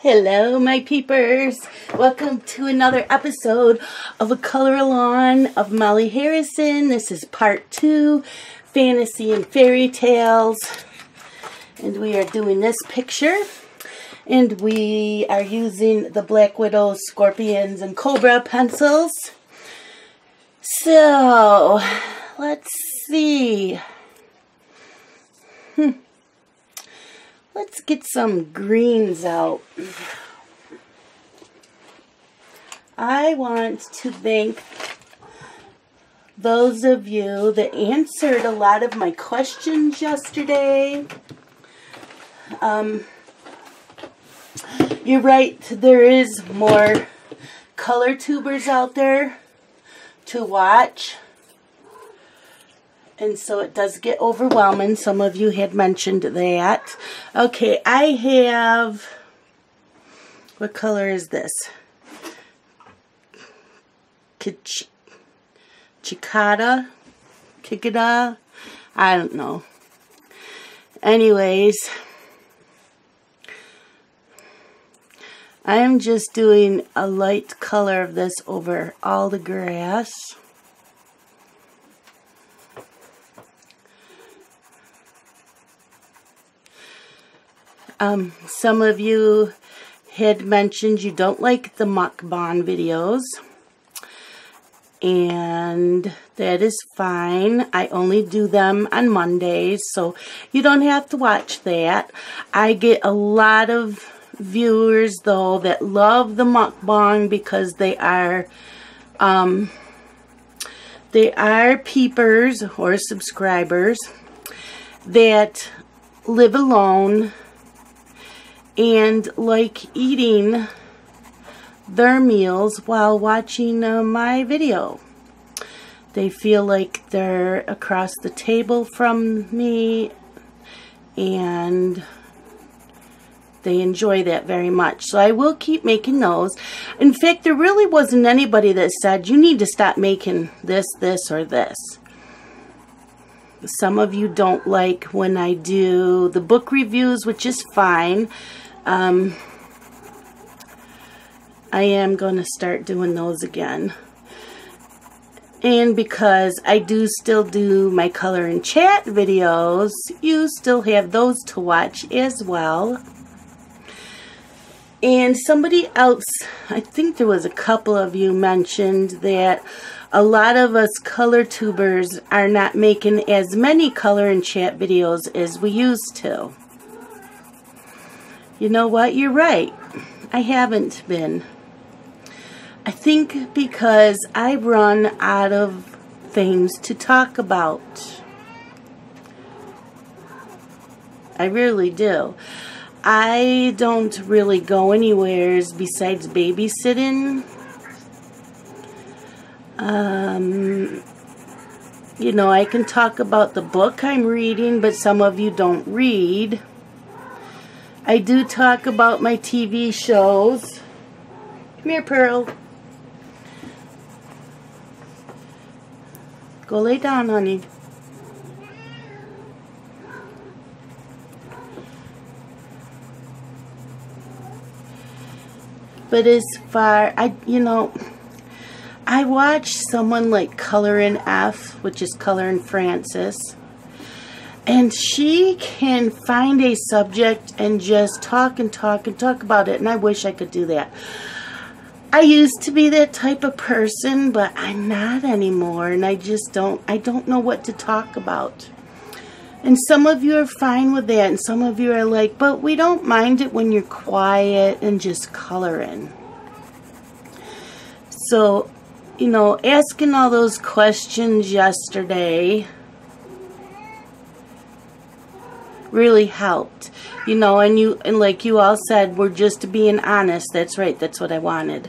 Hello, my peepers. Welcome to another episode of A Color Along of Molly Harrison. This is part 2, Fantasy and Fairytales. And we are doing this picture. And we are using the Black Widow, Scorpions, and Cobra pencils. So, let's see. Let's get some greens out. I want to thank those of you that answered a lot of my questions yesterday. You're right, there is more color tubers out there to watch. And so it does get overwhelming. Some of you had mentioned that. Okay, I have, what color is this? Cicada? I don't know. Anyways, I am just doing a light color of this over all the grass. Some of you had mentioned you don't like the mukbang videos, and that is fine. I only do them on Mondays, so you don't have to watch that. I get a lot of viewers, though, that love the mukbang because they are peepers or subscribers that live alone and like eating their meals while watching my video. They feel like they're across the table from me, and they enjoy that very much. So I will keep making those. In fact, there really wasn't anybody that said, you need to stop making this, or this. Some of you don't like when I do the book reviews, which is fine. I am going to start doing those again. And because I do still do my color and chat videos, you still have those to watch as well. And somebody else, I think there was a couple of you mentioned that a lot of us color tubers are not making as many color and chat videos as we used to. You know what? You're right. I haven't been. I think because I run out of things to talk about. I really do. I don't really go anywhere besides babysitting. You know, I can talk about the book I'm reading, but some of you don't read. I do talk about my TV shows. Come here, Pearl. Go lay down, honey. But as far, I watch someone like Color in F, which is Color in Francis. And she can find a subject and just talk about it. And I wish I could do that. I used to be that type of person, but I'm not anymore. And I don't know what to talk about. And some of you are fine with that. And some of you are like, but we don't mind it when you're quiet and just coloring. So, you know, asking all those questions yesterday really helped, you know, and like you all said, we're just being honest. That's right, that's what I wanted.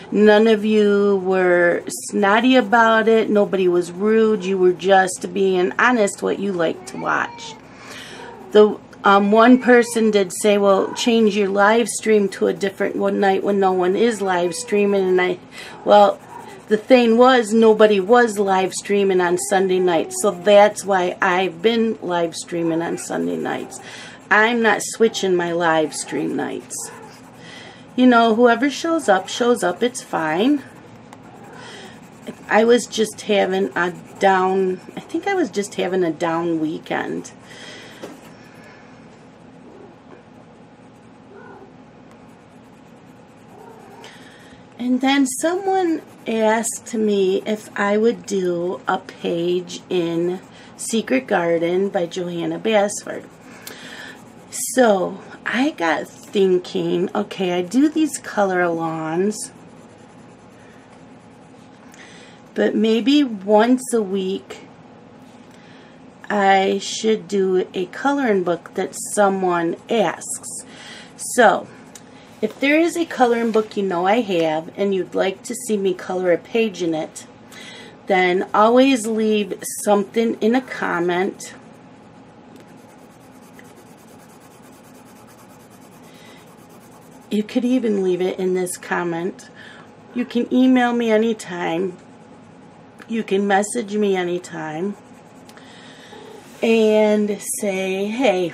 None of you were snotty about it. Nobody was rude. You were just being honest what you like to watch. The one person did say, well, change your live stream to a different one night when no one is live streaming. And well, the thing was, nobody was live streaming on Sunday nights. So that's why I've been live streaming on Sunday nights. I'm not switching my live stream nights. you know, whoever shows up, it's fine. I was just having a down, I think I was just having a down weekend. And then someone asked me if I would do a page in Secret Garden by Johanna Basford. So I got thinking, okay, I do these color-alongs, but maybe once a week I should do a coloring book that someone asks. So if there is a coloring book you know I have and you'd like to see me color a page in it, then always leave something in a comment. You could even leave it in this comment. You can email me anytime. You can message me anytime and say, hey,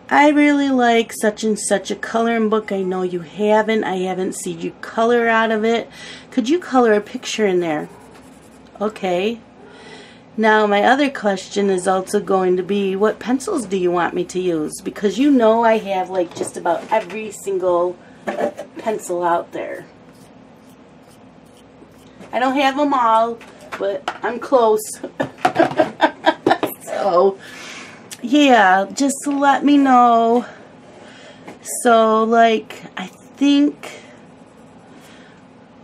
I really like such and such a coloring book. I know you haven't. I haven't seen you color out of it. Could you color a picture in there? Okay. Now my other question is also going to be, what pencils do you want me to use? Because you know I have like just about every single pencil out there. I don't have them all, but I'm close. So yeah, just let me know. So like, I think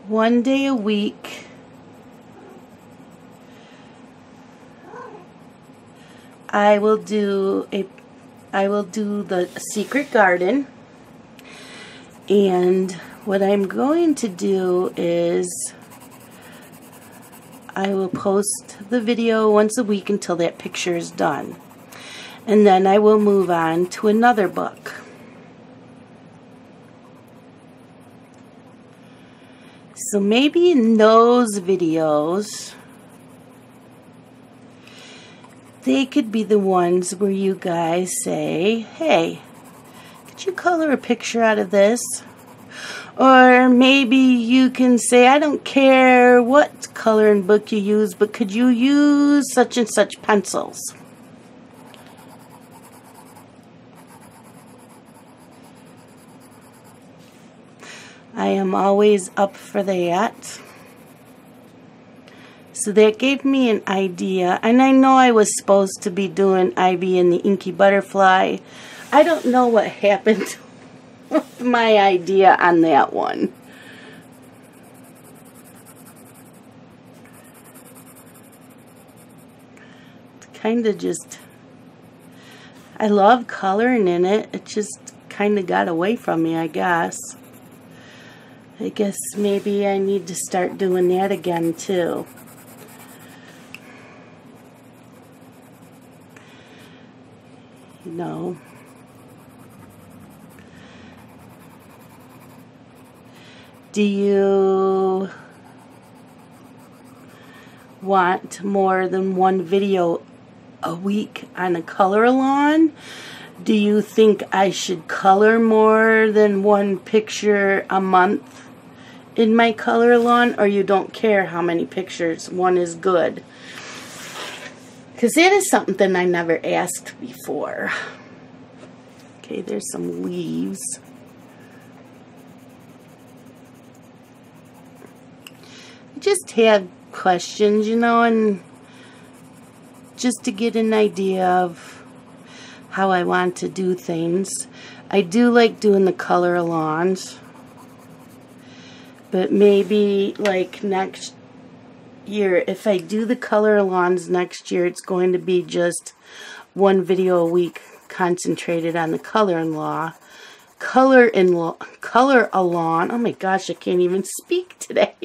one day a week I will do the Secret Garden, and what I'm going to do is I will post the video once a week until that picture is done. And then I will move on to another book. So maybe in those videos, they could be the ones where you guys say, hey, could you color a picture out of this? Or maybe you can say, I don't care what coloring book you use, but could you use such and such pencils? I am always up for that. So that gave me an idea. And I know I was supposed to be doing Ivy and the Inky Butterfly. I don't know what happened with my idea on that one. It's kind of just, I love coloring in it. It just kind of got away from me, I guess. I guess maybe I need to start doing that again too. You know. Do you want more than one video a week on a color-along? Do you think I should color more than one picture a month in my color-along, or you don't care how many pictures? One is good. Because that is something I never asked before. Okay, there's some leaves. I just have questions, you know, and just to get an idea of how I want to do things. I do like doing the color-alongs. But maybe like next year, if I do the color-alongs next year, it's going to be just one video a week concentrated on the color-along. Oh my gosh, I can't even speak today.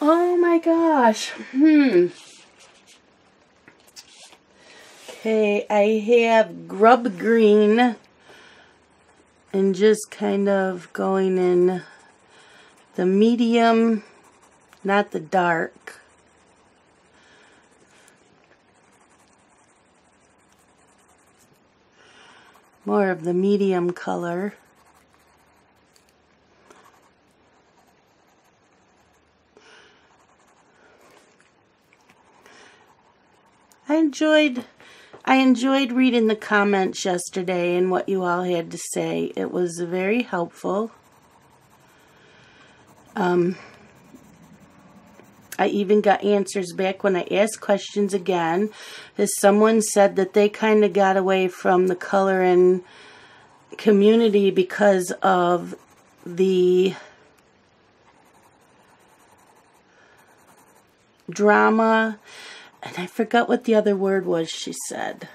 Oh my gosh. Okay, I have grub green and just kind of going in the medium, not the dark. more of the medium color. I enjoyed reading the comments yesterday and what you all had to say. It was very helpful. I even got answers back when I asked questions again. As someone said that they kind of got away from the coloring community because of the drama. And I forgot what the other word was she said.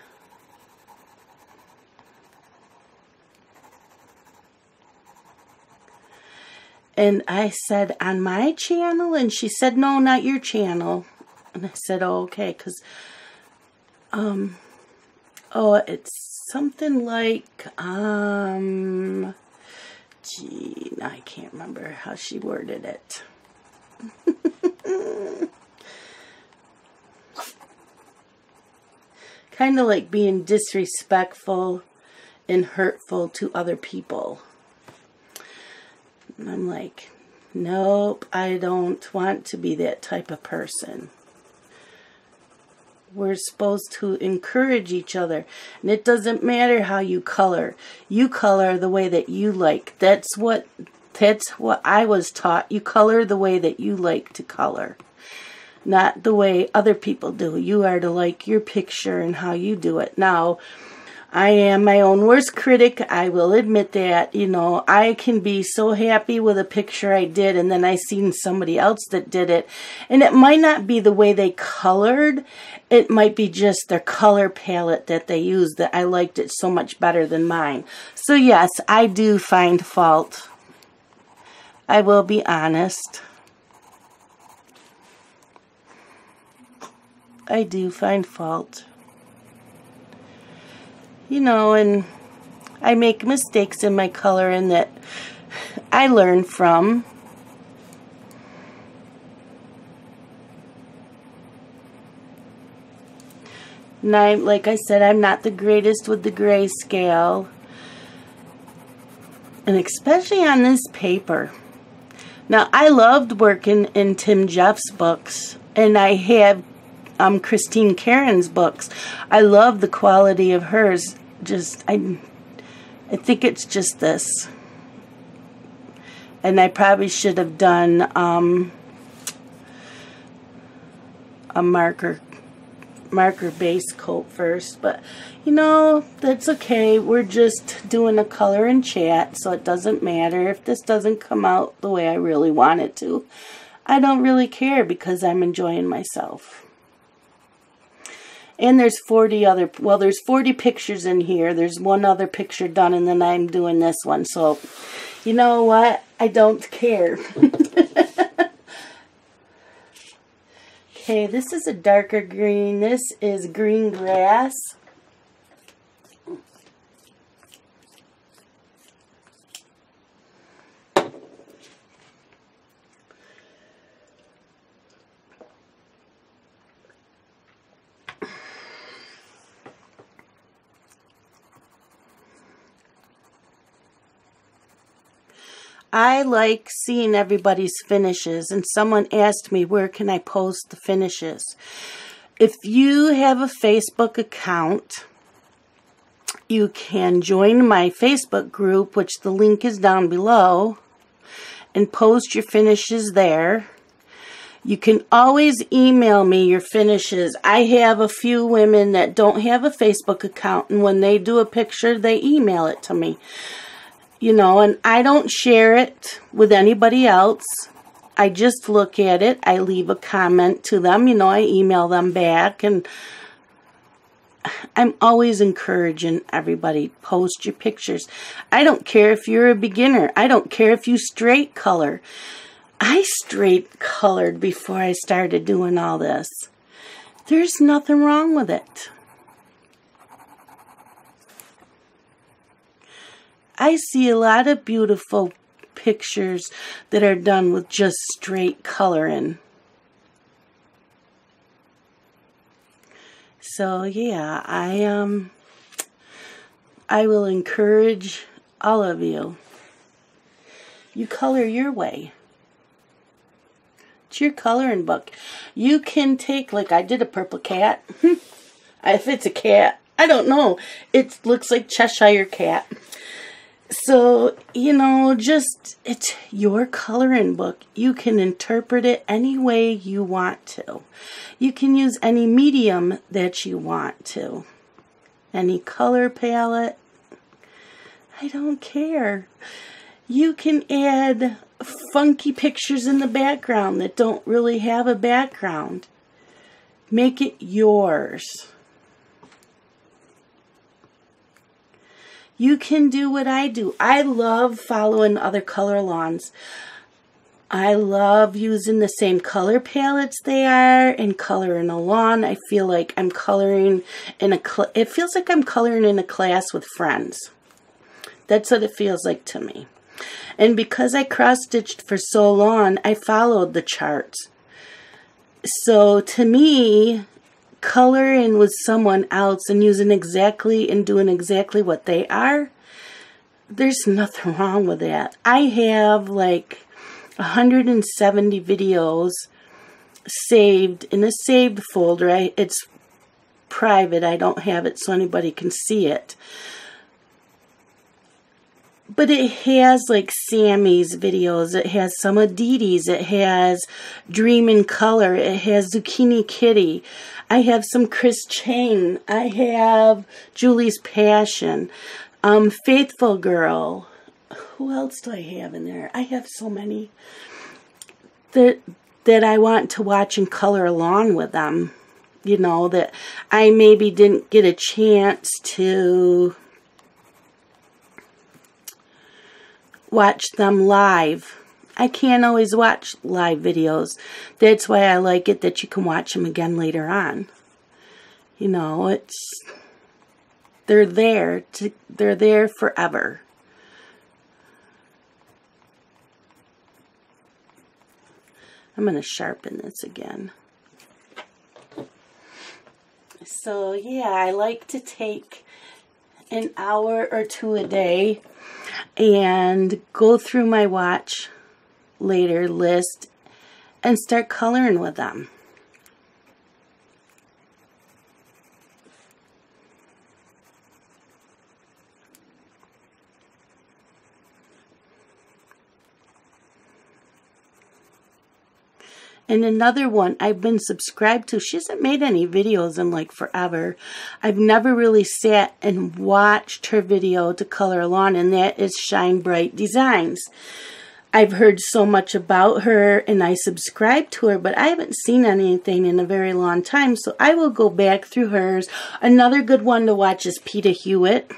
And I said, on my channel? And she said, no, not your channel. And I said, oh, okay, because, oh, it's something like, gee, I can't remember how she worded it. Kind of like being disrespectful and hurtful to other people. And I'm like, nope, I don't want to be that type of person. We're supposed to encourage each other. And it doesn't matter how you color. You color the way that you like. That's what I was taught. You color the way that you like to color. Not the way other people do. You are to like your picture and how you do it. Now, I am my own worst critic. I will admit that. You know, I can be so happy with a picture I did and then I seen somebody else that did it. And it might not be the way they colored. It might be just their color palette that they used that I liked it so much better than mine. So yes, I do find fault. I will be honest. I do find fault. You know, and I make mistakes in my coloring that I learn from. And like I said, I'm not the greatest with the grayscale. And especially on this paper. Now, I loved working in Tim Jeff's books. And I have Christine Karen's books. I love the quality of hers. I think it's just this. And I probably should have done a marker base coat first, but you know, that's okay. We're just doing a color and chat, so it doesn't matter if this doesn't come out the way I really want it to. I don't really care because I'm enjoying myself. And there's 40 pictures in here. There's one other picture done, and then I'm doing this one. So, you know what? I don't care. Okay, this is a darker green. This is green grass. I like seeing everybody's finishes, and someone asked me, where can I post the finishes? If you have a Facebook account, you can join my Facebook group, which the link is down below, and post your finishes there. You can always email me your finishes. I have a few women that don't have a Facebook account, and when they do a picture, they email it to me. You know, and I don't share it with anybody else. I just look at it. I leave a comment to them. You know, I email them back. And I'm always encouraging everybody, post your pictures. I don't care if you're a beginner. I don't care if you straight color. I straight colored before I started doing all this. There's nothing wrong with it. I see a lot of beautiful pictures that are done with just straight coloring. I I will encourage all of you. You color your way. It's your coloring book. You can take, like I did a purple cat. If it's a cat, I don't know. It looks like Cheshire Cat. So, you know, just, it's your coloring book. You can interpret it any way you want to. You can use any medium that you want to. Any color palette. I don't care. You can add funky pictures in the background that don't really have a background. Make it yours. You can do what I do. I love following other color lawns. I love using the same color palettes they are and coloring a lawn. I feel like I'm coloring in it feels like I'm coloring in a class with friends. That's what it feels like to me. And because I cross-stitched for so long, I followed the charts. So to me, coloring with someone else and using exactly and doing exactly what they are, there's nothing wrong with that. I have like 170 videos saved in a saved folder. It's private. I don't have it so anybody can see it. But it has like Sammy's videos, it has some of Dee Dee's, it has Dream in Color, it has Zucchini Kitty, I have some Chris Chang, I have Julie's Passion, Faithful Girl. Who else do I have in there? I have so many that I want to watch and color along with them. You know, that I maybe didn't get a chance to watch them live. I can't always watch live videos. That's why I like it that you can watch them again later on. You know, they're there forever. I'm going to sharpen this again. So yeah, I like to take an hour or two a day and go through my watch later list and start coloring with them. And another one I've been subscribed to, she hasn't made any videos in like forever. I've never really sat and watched her video to color along, and that is Shine Bright Designs. I've heard so much about her and I subscribe to her, but I haven't seen anything in a very long time, so I will go back through hers. Another good one to watch is Peta Hewitt.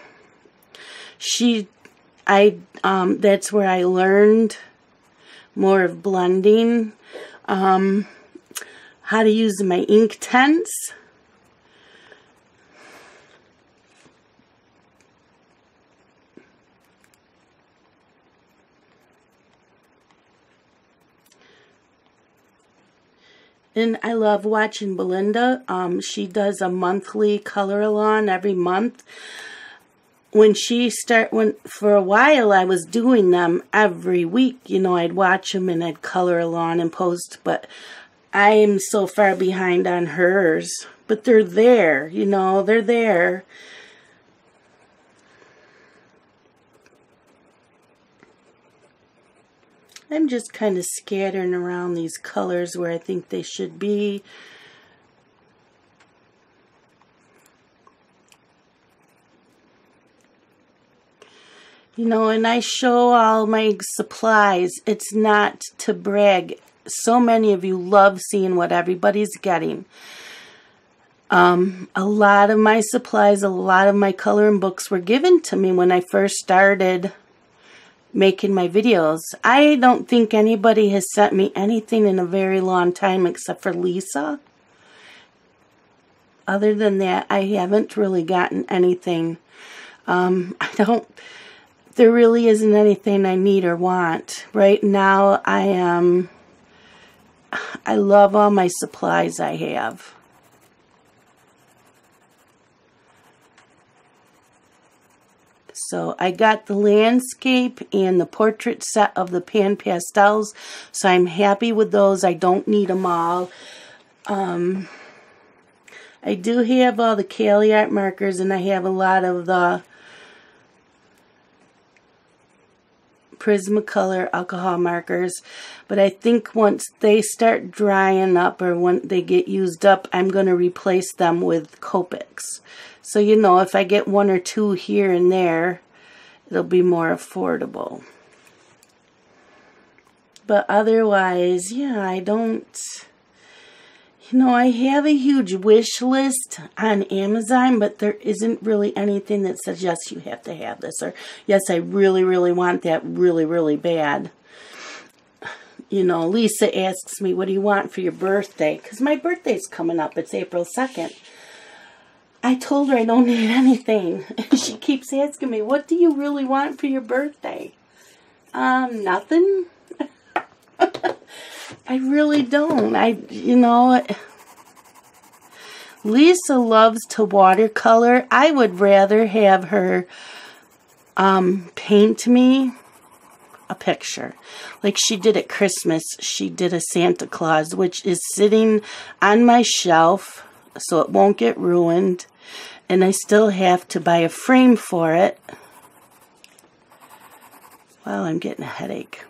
That's where I learned more of blending. How to use my ink tints. And I love watching Belinda. She does a monthly color along every month. For a while I was doing them every week, you know, I'd watch them and I'd color along and post, but I'm so far behind on hers. But they're there, you know, they're there. I'm just kind of scattering around these colors where I think they should be. You know, and I show all my supplies. It's not to brag. So many of you love seeing what everybody's getting. A lot of my supplies, a lot of my coloring books were given to me when I first started making my videos. I don't think anybody has sent me anything in a very long time except for Lisa. Other than that, I haven't really gotten anything. There really isn't anything I need or want. Right now, I love all my supplies I have. So I got the landscape and the portrait set of the pan pastels. So I'm happy with those. I don't need them all. I do have all the Cali Art markers, and I have a lot of the Prismacolor alcohol markers, but I think once they start drying up or when they get used up, I'm going to replace them with Copics. So, you know, if I get 1 or 2 here and there, it'll be more affordable. But otherwise, yeah, I don't... You know, I have a huge wish list on Amazon, but there isn't really anything that says, yes, you have to have this, or yes, I really, really want that really, really bad. You know, Lisa asks me, what do you want for your birthday? Because my birthday's coming up. It's April 2nd. I told her I don't need anything. And she keeps asking me, what do you really want for your birthday? Nothing. I really don't. You know, Lisa loves to watercolor. I would rather have her paint me a picture. Like she did at Christmas. She did a Santa Claus, which is sitting on my shelf so it won't get ruined. And I still have to buy a frame for it. Well, I'm getting a headache.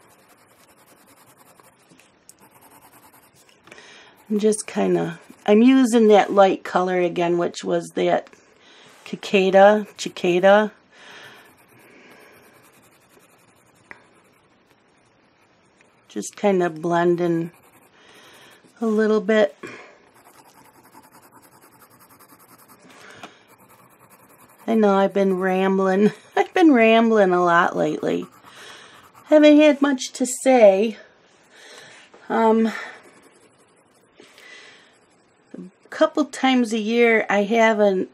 I'm just kind of, I'm using that light color again, which was that cicada. Just kind of blending a little bit. I know I've been rambling. I've been rambling a lot lately. Haven't had much to say. Couple times a year I have an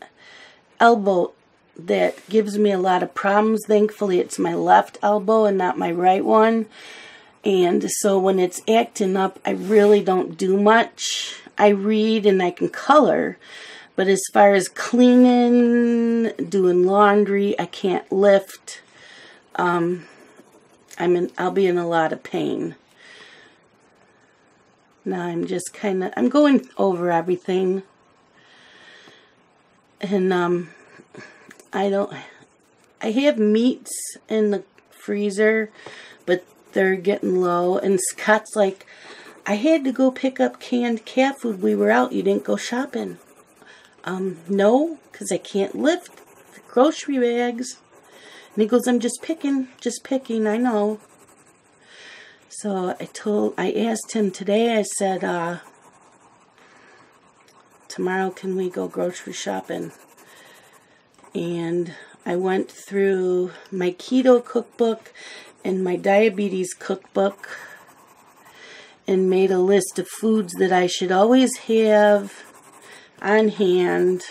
elbow that gives me a lot of problems. Thankfully it's my left elbow and not my right one, and so when it's acting up I really don't do much. I read and I can color, but as far as cleaning, doing laundry, I can't lift. I'll be in a lot of pain. Now I'm just kind of, I'm going over everything. And I have meats in the freezer, but they're getting low. And Scott's like, I had to go pick up canned cat food. We were out. You didn't go shopping. No, because I can't lift the grocery bags. And he goes, I'm just picking, I know. So I asked him today, I said, tomorrow can we go grocery shopping? And I went through my keto cookbook and my diabetes cookbook and made a list of foods that I should always have on hand.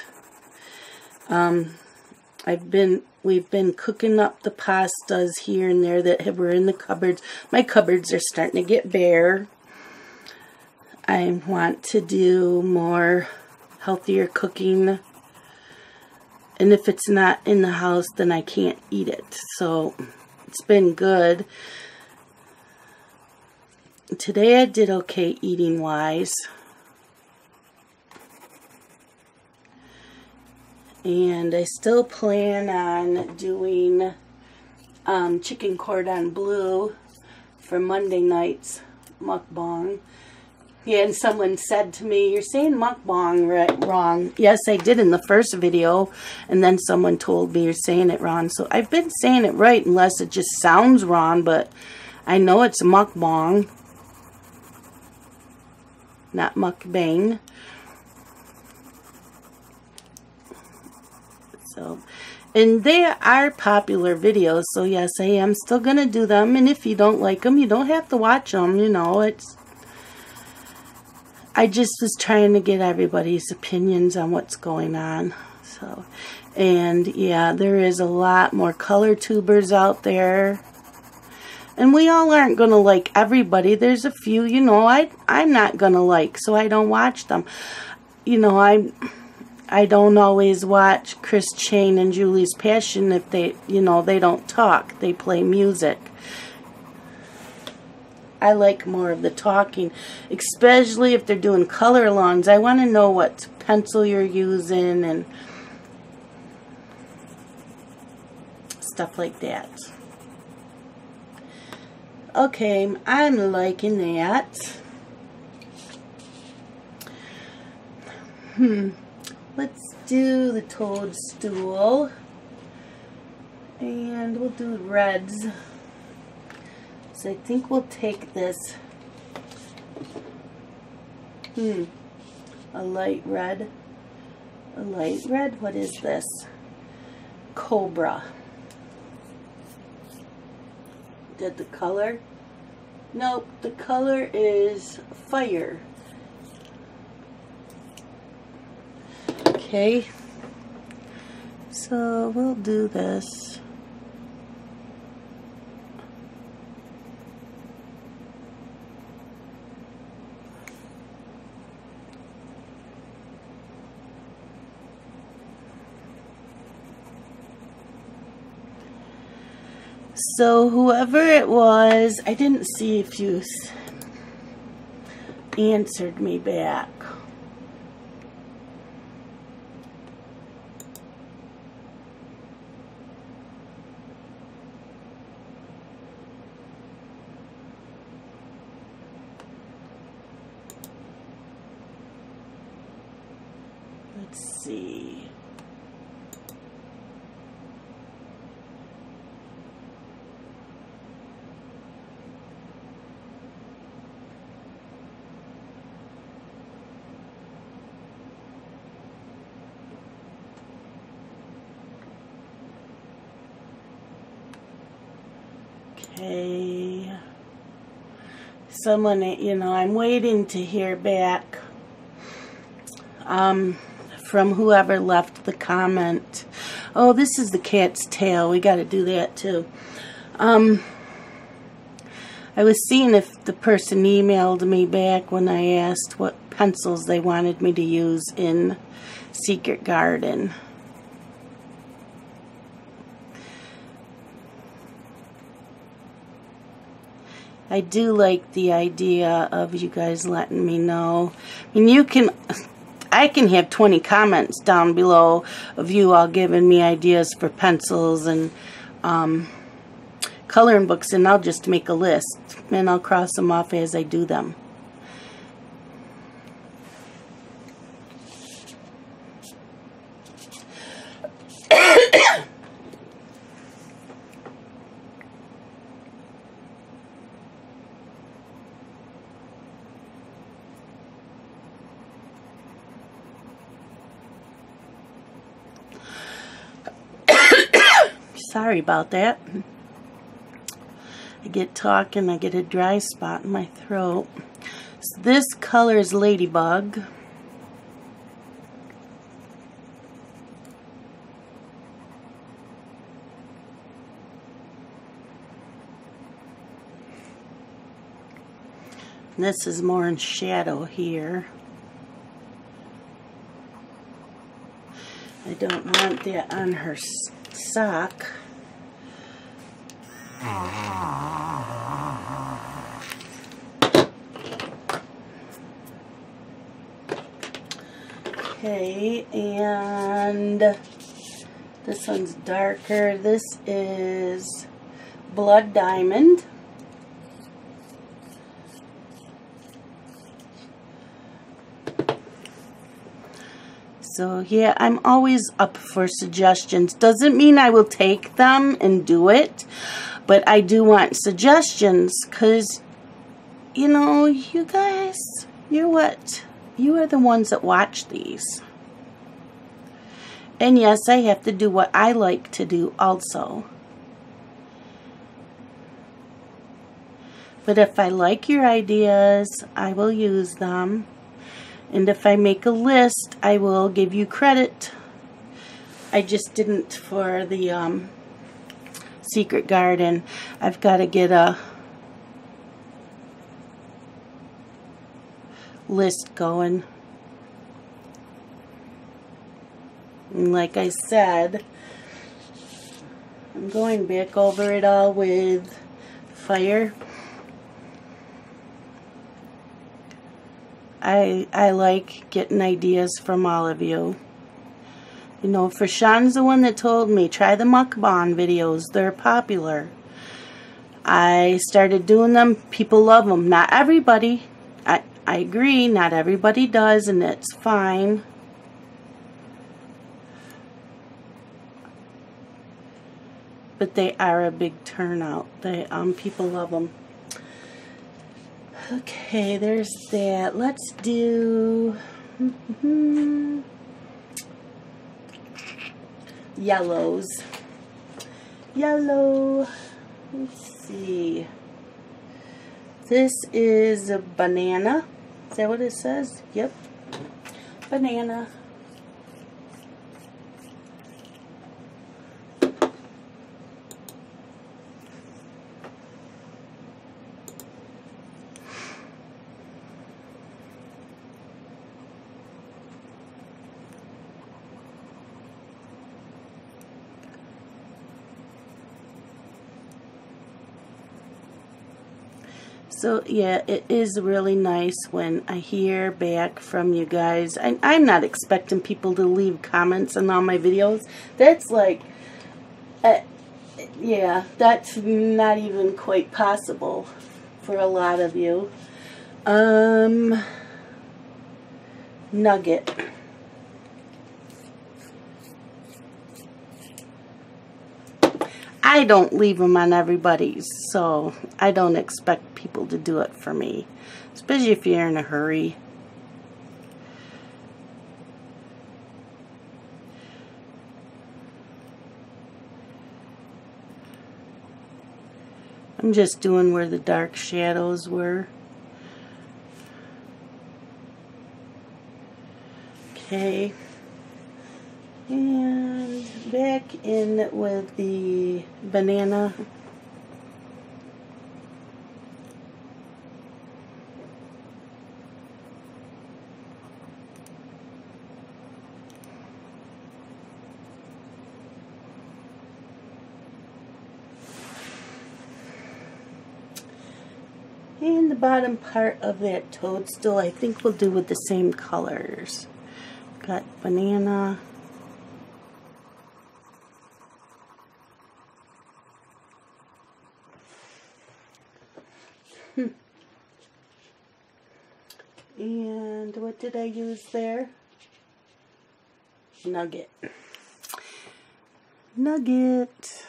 We've been cooking up the pastas here and there that were in the cupboards. My cupboards are starting to get bare. I want to do more healthier cooking. And if it's not in the house, then I can't eat it. So it's been good. Today I did okay eating wise. And I still plan on doing chicken cordon bleu for Monday night's mukbang. Yeah, and someone said to me, you're saying mukbang wrong. Yes, I did in the first video, and then someone told me you're saying it wrong. So I've been saying it right, unless it just sounds wrong, but I know it's mukbang, not mukbang. So, and they are popular videos, so yes, I am still going to do them. And if you don't like them, you don't have to watch them, you know. I just was trying to get everybody's opinions on what's going on. So, and yeah, there is a lot more color tubers out there. And we all aren't going to like everybody. There's a few, you know, I'm not going to like, so I don't watch them. You know, I don't always watch Chris Chain and Julie's Passion if they, you know, they don't talk. They play music. I like more of the talking, especially if they're doing color alongs. I want to know what pencil you're using and stuff like that. Okay, I'm liking that. Let's do the toadstool. And we'll do reds. So I think we'll take this. A light red. A light red? What is this? Cobra. Did the color? Nope, the color is fire. Okay. So we'll do this. So whoever it was, I didn't see if you answered me back. Let's see. Okay. Someone, you know, I'm waiting to hear back from whoever left the comment. Oh, this is the cat's tail. We got to do that too. I was seeing if the person emailed me back when I asked what pencils they wanted me to use in Secret Garden. I do like the idea of you guys letting me know. I mean, I can have 20 comments down below of you all giving me ideas for pencils and coloring books, and I'll just make a list and I'll cross them off as I do them. Sorry about that. I get talking, I get a dry spot in my throat. So this color is Ladybug. And this is more in shadow here. I don't want that on her sock. Okay, and this one's darker. This is Blood Diamond. So yeah, I'm always up for suggestions. Doesn't mean I will take them and do it, but I do want suggestions because, you know, you guys, you are the ones that watch these. And yes, I have to do what I like to do also. But if I like your ideas, I will use them. And if I make a list, I will give you credit. I just didn't for the Secret Garden. I've got to get a list going. And like I said, I'm going back over it all with fire. I like getting ideas from all of you. You know, for Sean's the one that told me, try the mukbang videos. They're popular. I started doing them. People love them. Not everybody. I agree. Not everybody does, and it's fine. But they are a big turnout. People love them. Okay, there's that. Let's do yellows. Yellow. Let's see. This is a banana. Is that what it says? Yep. Banana. So yeah, it is really nice when I hear back from you guys. I'm not expecting people to leave comments on all my videos. That's like, yeah, that's not even quite possible for a lot of you. Nugget. I don't leave them on everybody's, so I don't expect people to do it for me, especially if you're in a hurry. I'm just doing where the dark shadows were. Okay. And back in with the banana. And the bottom part of that toadstool, I think we'll do with the same colors. Got banana. And what did I use there? Nugget. Nugget.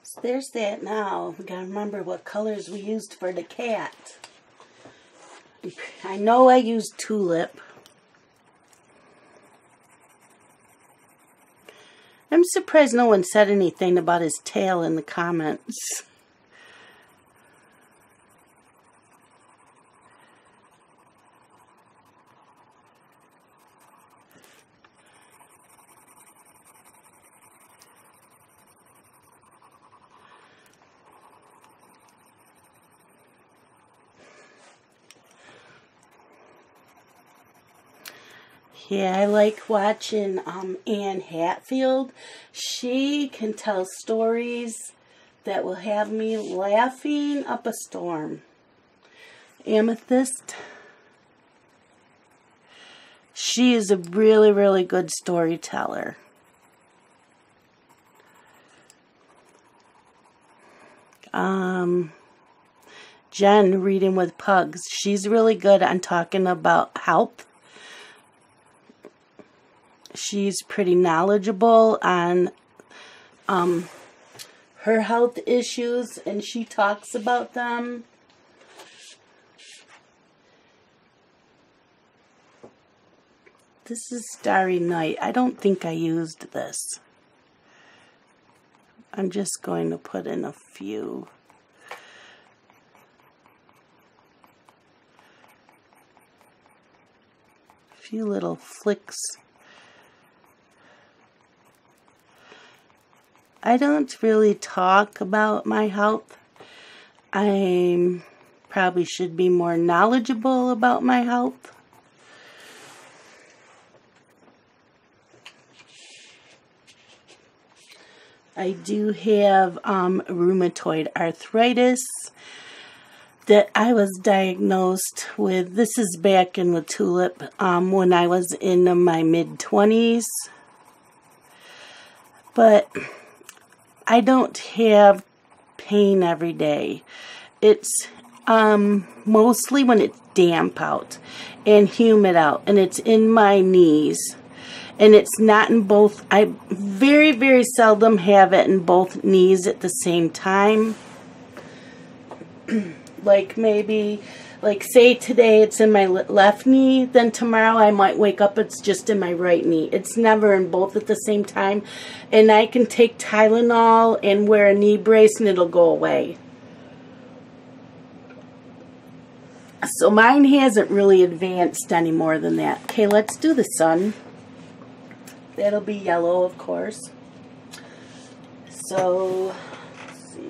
So there's that now. We gotta remember what colors we used for the cat. I know I used tulip. I'm surprised no one said anything about his tail in the comments. Yeah, I like watching Anne Hatfield. She can tell stories that will have me laughing up a storm. Amethyst. She is a really, really good storyteller. Jen, Reading with Pugs. She's really good on talking about health. She's pretty knowledgeable on her health issues, and she talks about them. This is Starry Night. I don't think I used this. I'm just going to put in a few. few little flicks. I don't really talk about my health. I probably should be more knowledgeable about my health. I do have rheumatoid arthritis that I was diagnosed with. This is back in with Tulip when I was in my mid-20s. But I don't have pain every day. It's mostly when it's damp out and humid out, and it's in my knees. And it's not in both. I very, very seldom have it in both knees at the same time. Like maybe, like say today it's in my left knee, then tomorrow I might wake up it's just in my right knee. It's never in both at the same time. And I can take Tylenol and wear a knee brace and it'll go away. So mine hasn't really advanced any more than that. Okay, let's do the sun. That'll be yellow, of course. So, let's see.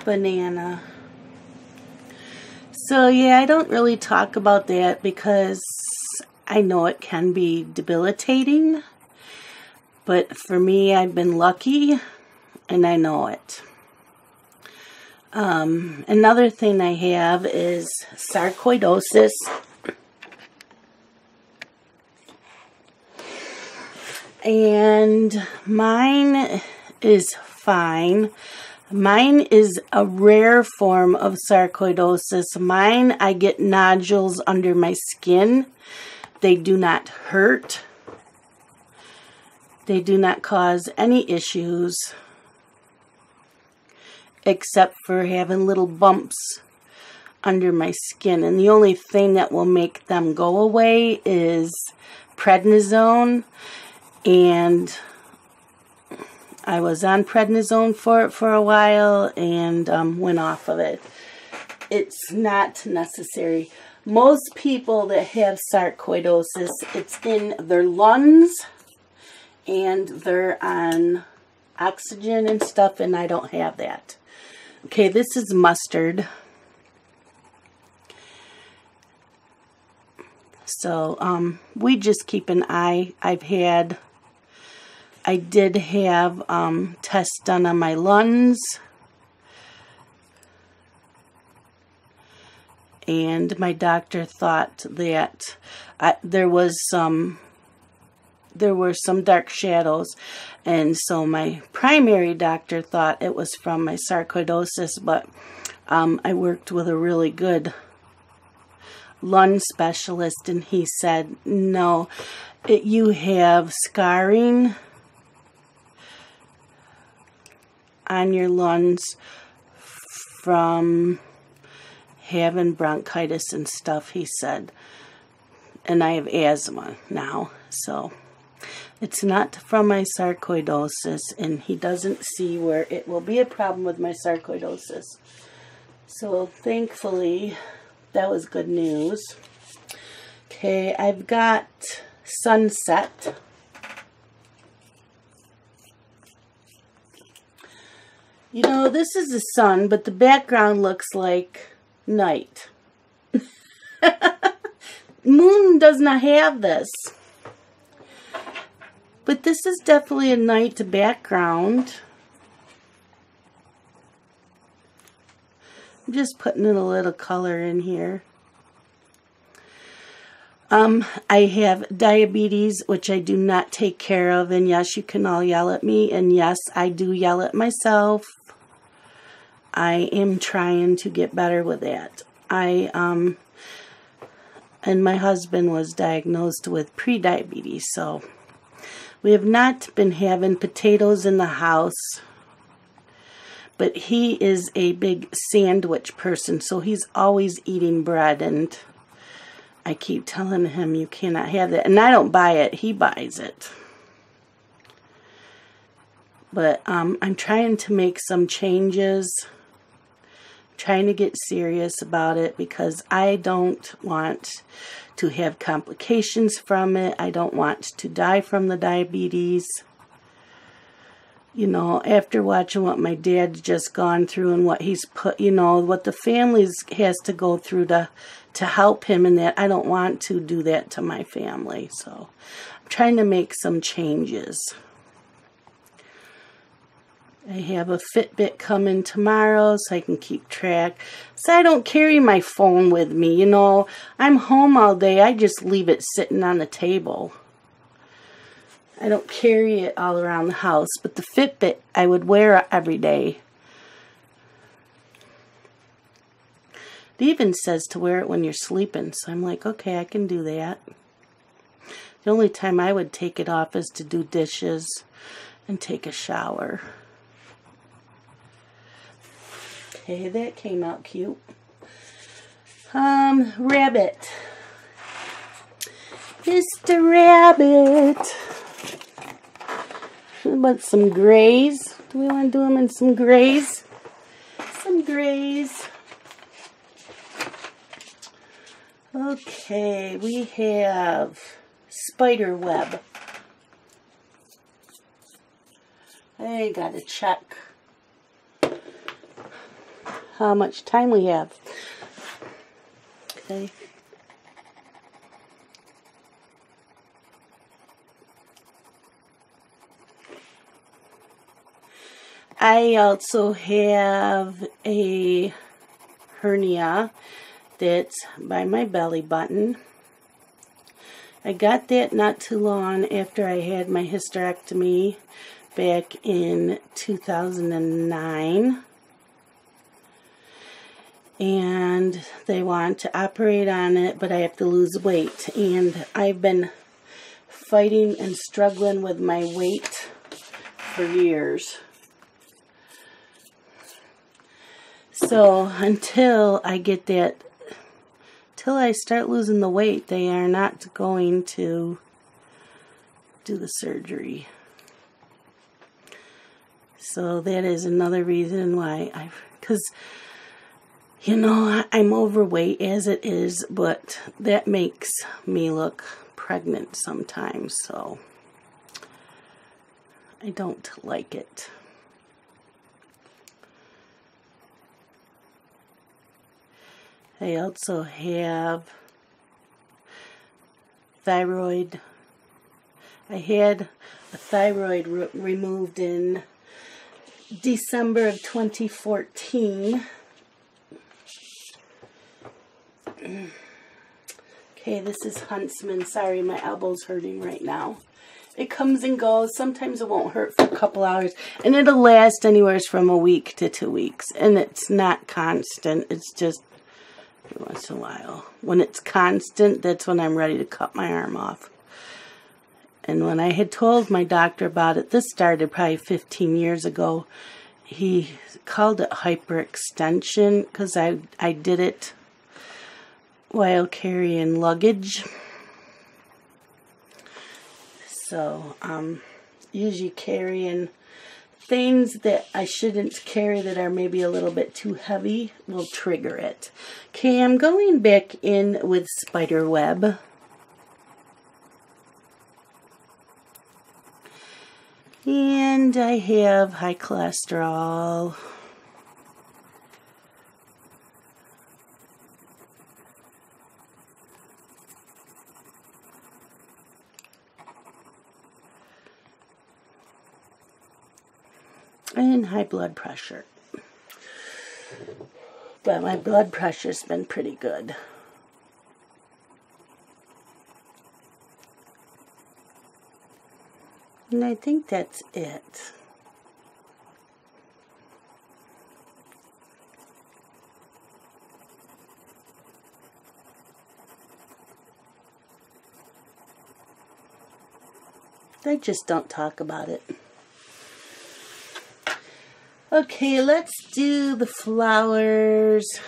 Banana. So, yeah, I don't really talk about that because I know it can be debilitating. But for me, I've been lucky, and I know it. Another thing I have is sarcoidosis. And mine is fine. Mine is a rare form of sarcoidosis. Mine, I get nodules under my skin. They do not hurt. They do not cause any issues, except for having little bumps under my skin. And the only thing that will make them go away is prednisone. And I was on prednisone for a while and went off of it. It's not necessary. Most people that have sarcoidosis, it's in their lungs and they're on oxygen and stuff, and I don't have that. Okay, this is mustard. So, we just keep an eye. I did have tests done on my lungs. And my doctor thought that there were some dark shadows, and so my primary doctor thought it was from my sarcoidosis, but I worked with a really good lung specialist, and he said, no, you have scarring on your lungs from having bronchitis and stuff, he said, and I have asthma now, so it's not from my sarcoidosis, and he doesn't see where it will be a problem with my sarcoidosis. So thankfully, that was good news. Okay, I've got sunset. You know, this is the sun, but the background looks like night. Moon does not have this. But this is definitely a night background. I'm just putting in a little color in here. I have diabetes, which I do not take care of. And yes, you can all yell at me. And yes, I do yell at myself. I am trying to get better with that. And my husband was diagnosed with prediabetes, so we have not been having potatoes in the house, but he is a big sandwich person, so he's always eating bread, and I keep telling him you cannot have that, and I don't buy it, he buys it. But I'm trying to make some changes, trying to get serious about it, because I don't want to have complications from it. I don't want to die from the diabetes. You know, after watching what my dad's just gone through and what he's put, you know, what the family has to go through to help him, and that I don't want to do that to my family. So I'm trying to make some changes. I have a Fitbit coming tomorrow so I can keep track. So I don't carry my phone with me, you know. I'm home all day. I just leave it sitting on the table. I don't carry it all around the house. But the Fitbit, I would wear every day. It even says to wear it when you're sleeping. So I'm like, okay, I can do that. The only time I would take it off is to do dishes and take a shower. Okay, that came out cute. Rabbit. Mr. Rabbit. What about some grays? Do we want to do them in some grays? Some grays. Okay, we have spider web. I gotta check how much time we have. Okay. I also have a hernia that's by my belly button. I got that not too long after I had my hysterectomy back in 2009. And they want to operate on it, but I have to lose weight. And I've been fighting and struggling with my weight for years. So until I get that, till I start losing the weight, they are not going to do the surgery. So that is another reason why because you know, I'm overweight as it is, but that makes me look pregnant sometimes, so I don't like it. I also have thyroid. I had a thyroid removed in December of 2014. Okay, this is Huntsman. Sorry, my elbow's hurting right now. It comes and goes. Sometimes it won't hurt for a couple hours. And it'll last anywhere from a week to 2 weeks. And it's not constant. It's just every once in a while. When it's constant, that's when I'm ready to cut my arm off. And when I had told my doctor about it, this started probably 15 years ago. He called it hyperextension because I did it while carrying luggage. So, usually carrying things that I shouldn't carry that are maybe a little bit too heavy will trigger it. Okay, I'm going back in with spider web. And I have high cholesterol. And high blood pressure. But my blood pressure's been pretty good. And I think that's it. I just don't talk about it. Okay, let's do the flowers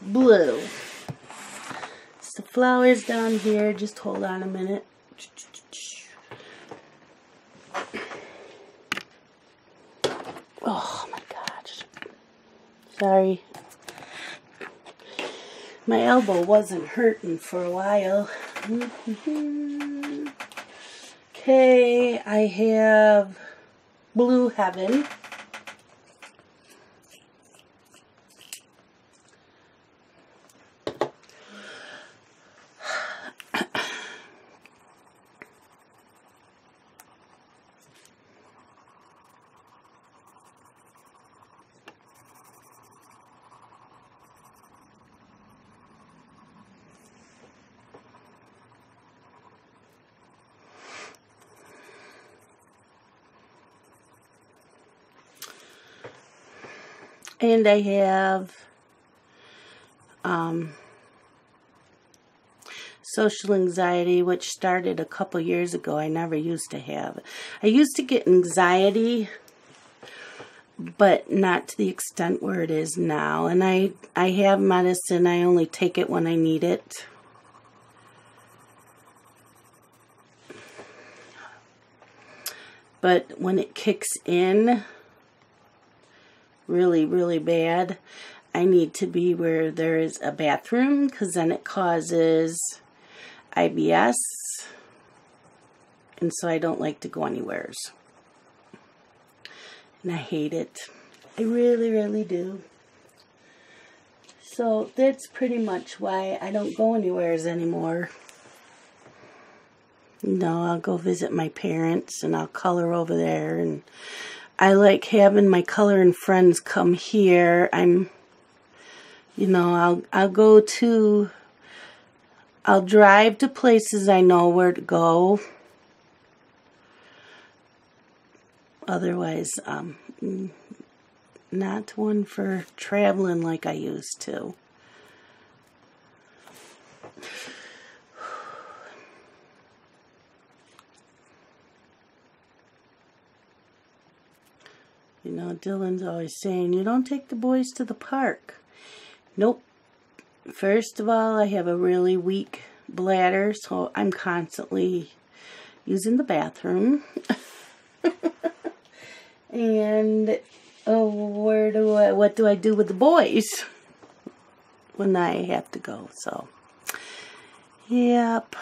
blue. It's the flowers down here. Just hold on a minute. Oh my gosh. Sorry. My elbow wasn't hurting for a while. Okay, I have Blue Heaven. And I have social anxiety, which started a couple years ago. I never used to have. I used to get anxiety, but not to the extent where it is now. And I have medicine. I only take it when I need it. But when it kicks in really, really bad, I need to be where there is a bathroom, because then it causes IBS, and so I don't like to go anywheres. And I hate it. I really, really do. So that's pretty much why I don't go anywheres anymore. No, I'll go visit my parents and I'll color over there, and I like having my coloring friends come here. I'll drive to places I know where to go. Otherwise, not one for traveling like I used to. You know, Dylan's always saying, you don't take the boys to the park. Nope. First of all, I have a really weak bladder, so I'm constantly using the bathroom. And what do I do with the boys when I have to go? So, yep.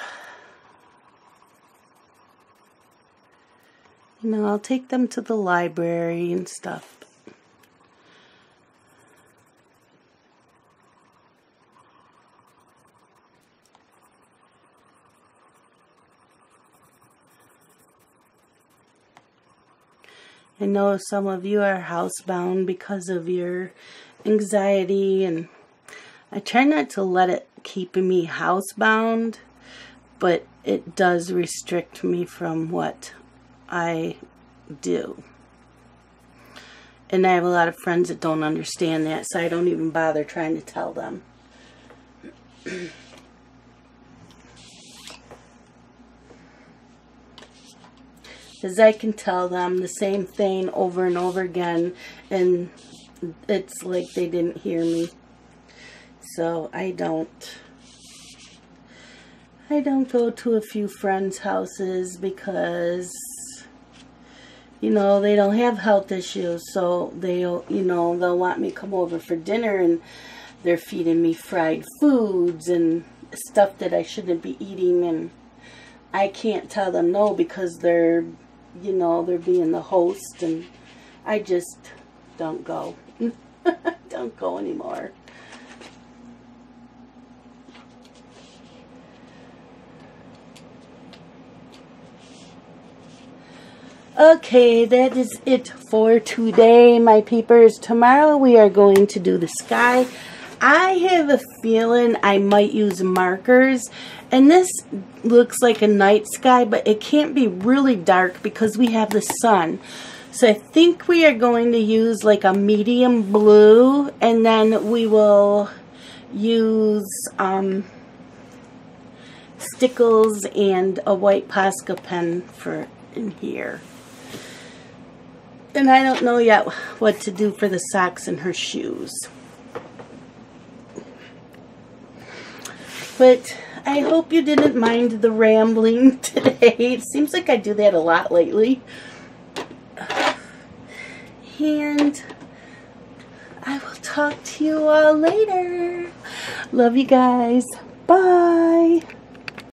You know, I'll take them to the library and stuff. I know some of you are housebound because of your anxiety, and I try not to let it keep me housebound, but it does restrict me from what I do. And I have a lot of friends that don't understand that, so I don't even bother trying to tell them. Because I can tell them the same thing over and over again, and it's like they didn't hear me. So I don't go to a few friends' houses because, you know, they don't have health issues, so they'll want me to come over for dinner, and they're feeding me fried foods and stuff that I shouldn't be eating, and I can't tell them no because they're being the host, and I just don't go. Don't go anymore. Okay, that is it for today, my peepers. Tomorrow we are going to do the sky. I have a feeling I might use markers, and this looks like a night sky, but it can't be really dark because we have the sun. So I think we are going to use like a medium blue, and then we will use stickles and a white Posca pen for in here. And I don't know yet what to do for the socks and her shoes. But I hope you didn't mind the rambling today. It seems like I do that a lot lately. And I will talk to you all later. Love you guys. Bye.